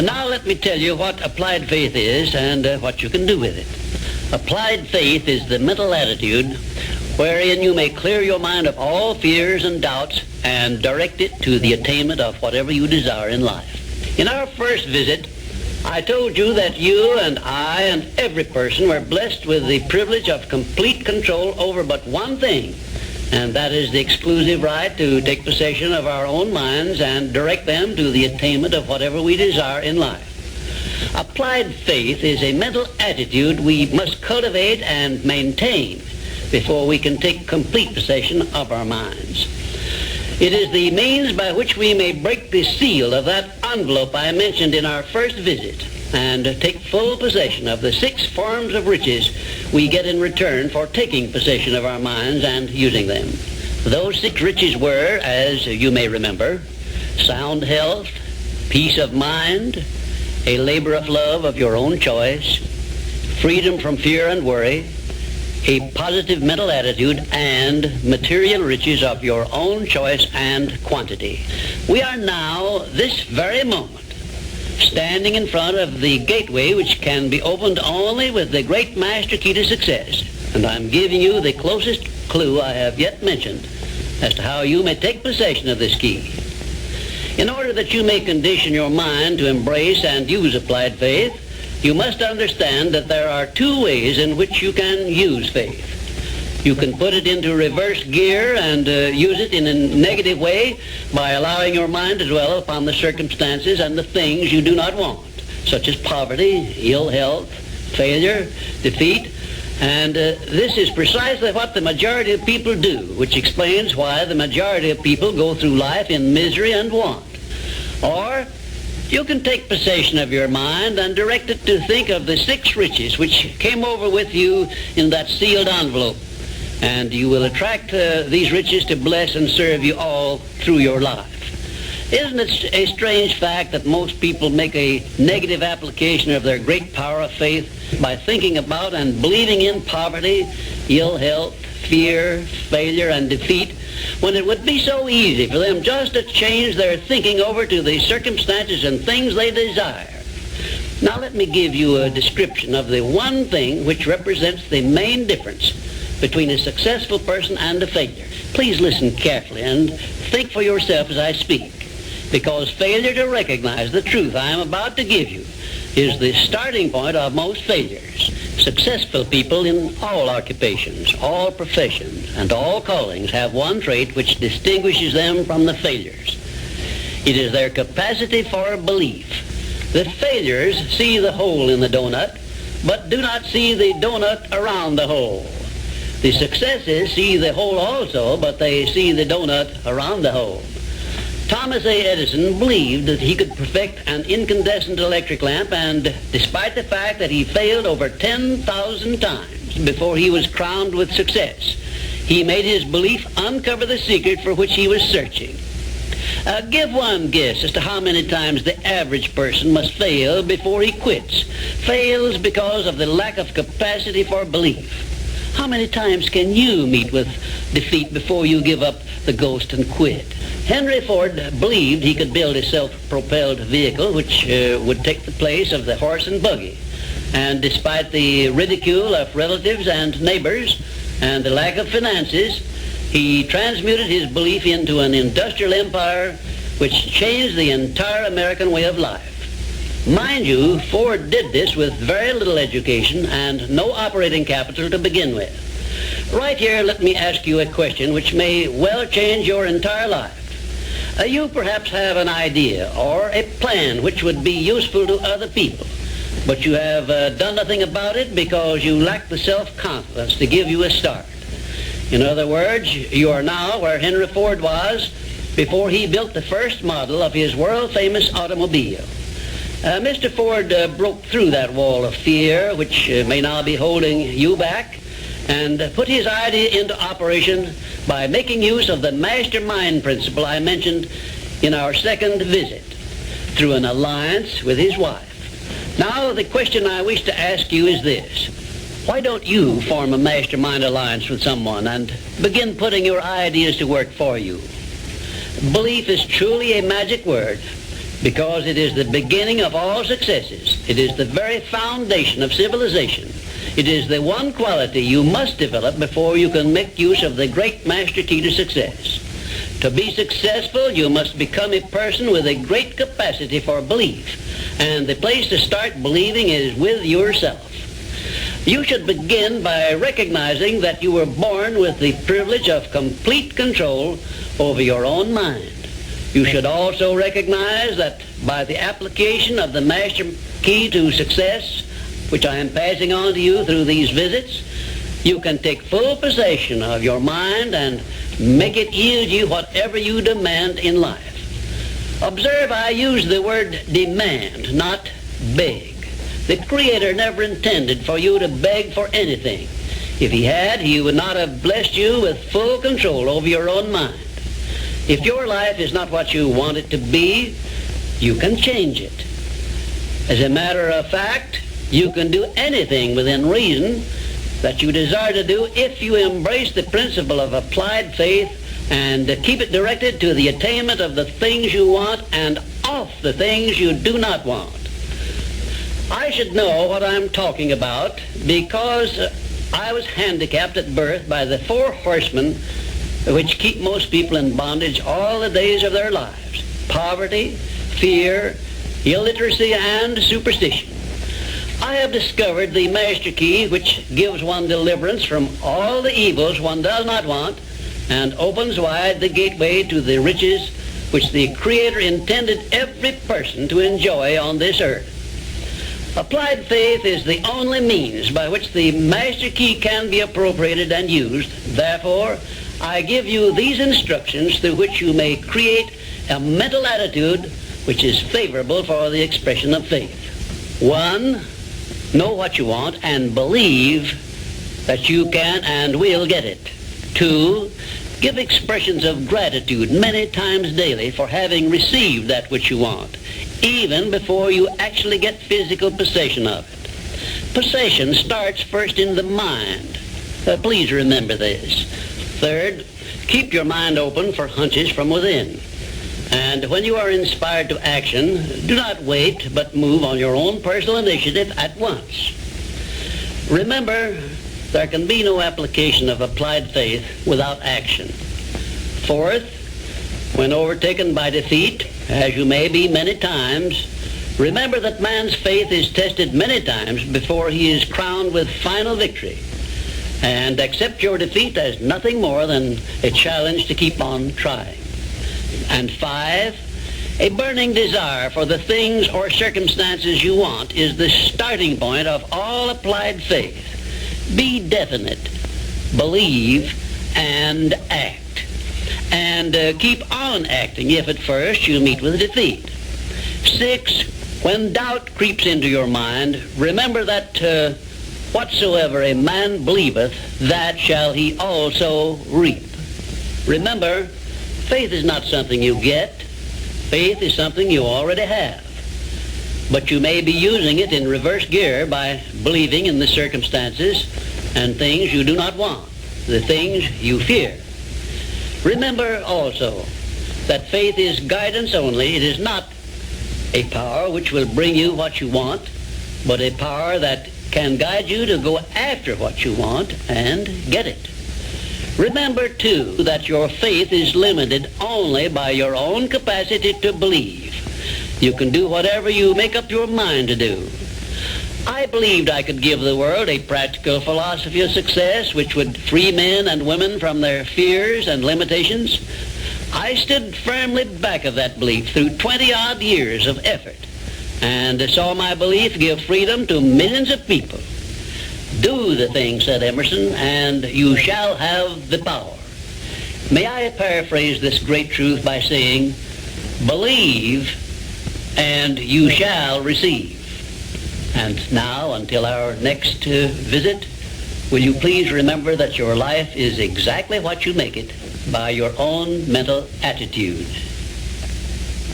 Now let me tell you what applied faith is and what you can do with it. Applied faith is the mental attitude wherein you may clear your mind of all fears and doubts and direct it to the attainment of whatever you desire in life. In our first visit, I told you that you and I and every person were blessed with the privilege of complete control over but one thing, and that is the exclusive right to take possession of our own minds and direct them to the attainment of whatever we desire in life. Applied faith is a mental attitude we must cultivate and maintain before we can take complete possession of our minds. It is the means by which we may break the seal of that envelope I mentioned in our first visit and take full possession of the 6 forms of riches we get in return for taking possession of our minds and using them. Those 6 riches were, as you may remember, sound health, peace of mind, a labor of love of your own choice, freedom from fear and worry, a positive mental attitude, and material riches of your own choice and quantity. We are now, this very moment, standing in front of the gateway which can be opened only with the great master key to success. And I'm giving you the closest clue I have yet mentioned as to how you may take possession of this key. In order that you may condition your mind to embrace and use applied faith, you must understand that there are 2 ways in which you can use faith. You can put it into reverse gear and use it in a negative way by allowing your mind to dwell upon the circumstances and the things you do not want, such as poverty, ill health, failure, defeat. And this is precisely what the majority of people do, which explains why the majority of people go through life in misery and want. Or you can take possession of your mind and direct it to think of the 6 riches which came over with you in that sealed envelope. And you will attract these riches to bless and serve you all through your life. Isn't it a strange fact that most people make a negative application of their great power of faith by thinking about and believing in poverty, ill health, fear, failure, and defeat, when it would be so easy for them just to change their thinking over to the circumstances and things they desire? Now let me give you a description of the one thing which represents the main difference between a successful person and a failure. Please listen carefully and think for yourself as I speak, because failure to recognize the truth I am about to give you is the starting point of most failures. Successful people in all occupations, all professions, and all callings have one trait which distinguishes them from the failures. It is their capacity for belief. The failures see the hole in the donut, but do not see the donut around the hole. The successes see the hole also, but they see the donut around the hole. Thomas A. Edison believed that he could perfect an incandescent electric lamp, and despite the fact that he failed over 10,000 times before he was crowned with success, he made his belief uncover the secret for which he was searching. Give one guess as to how many times the average person must fail before he quits. Fails because of the lack of capacity for belief. How many times can you meet with defeat before you give up the ghost and quit? Henry Ford believed he could build a self-propelled vehicle which would take the place of the horse and buggy. And despite the ridicule of relatives and neighbors and the lack of finances, he transmuted his belief into an industrial empire which changed the entire American way of life. Mind you, Ford did this with very little education and no operating capital to begin with. Right here, let me ask you a question which may well change your entire life. You perhaps have an idea or a plan which would be useful to other people, but you have done nothing about it because you lack the self-confidence to give you a start. In other words, you are now where Henry Ford was before he built the first model of his world-famous automobile. Mr. Ford broke through that wall of fear which may now be holding you back and put his idea into operation by making use of the mastermind principle I mentioned in our second visit through an alliance with his wife. Now the question I wish to ask you is this: why don't you form a mastermind alliance with someone and begin putting your ideas to work for you? Belief is truly a magic word. because it is the beginning of all successes. It is the very foundation of civilization. It is the one quality you must develop before you can make use of the great master key to success. To be successful, you must become a person with a great capacity for belief. And the place to start believing is with yourself. You should begin by recognizing that you were born with the privilege of complete control over your own mind. You should also recognize that by the application of the master key to success, which I am passing on to you through these visits, you can take full possession of your mind and make it yield you whatever you demand in life. Observe, I use the word demand, not beg. The Creator never intended for you to beg for anything. If He had, He would not have blessed you with full control over your own mind. If your life is not what you want it to be, you can change it. As a matter of fact, you can do anything within reason that you desire to do if you embrace the principle of applied faith and keep it directed to the attainment of the things you want and off the things you do not want. I should know what I'm talking about because I was handicapped at birth by the four horsemen which keep most people in bondage all the days of their lives: poverty, fear, illiteracy, and superstition. I have discovered the master key which gives one deliverance from all the evils one does not want and opens wide the gateway to the riches which the Creator intended every person to enjoy on this earth. Applied faith is the only means by which the master key can be appropriated and used. Therefore, I give you these instructions through which you may create a mental attitude which is favorable for the expression of faith. 1, know what you want and believe that you can and will get it. 2, give expressions of gratitude many times daily for having received that which you want, even before you actually get physical possession of it. Possession starts first in the mind. Please remember this. 3rd, keep your mind open for hunches from within. And when you are inspired to action, do not wait, but move on your own personal initiative at once. Remember, there can be no application of applied faith without action. 4th, when overtaken by defeat, as you may be many times, remember that man's faith is tested many times before he is crowned with final victory. And accept your defeat as nothing more than a challenge to keep on trying. And 5, a burning desire for the things or circumstances you want is the starting point of all applied faith. Be definite, believe, and act. And keep on acting if at first you meet with defeat. 6, when doubt creeps into your mind, remember that whatsoever a man believeth, that shall he also reap. Remember, faith is not something you get. Faith is something you already have. But you may be using it in reverse gear by believing in the circumstances and things you do not want, the things you fear. Remember also that faith is guidance only. It is not a power which will bring you what you want, but a power that can guide you to go after what you want and get it. Remember, too, that your faith is limited only by your own capacity to believe. You can do whatever you make up your mind to do. I believed I could give the world a practical philosophy of success which would free men and women from their fears and limitations. I stood firmly back of that belief through 20-odd years of effort and saw my belief give freedom to millions of people. Do the thing, said Emerson, and you shall have the power. May I paraphrase this great truth by saying, believe and you shall receive. And now, until our next visit, will you please remember that your life is exactly what you make it by your own mental attitude.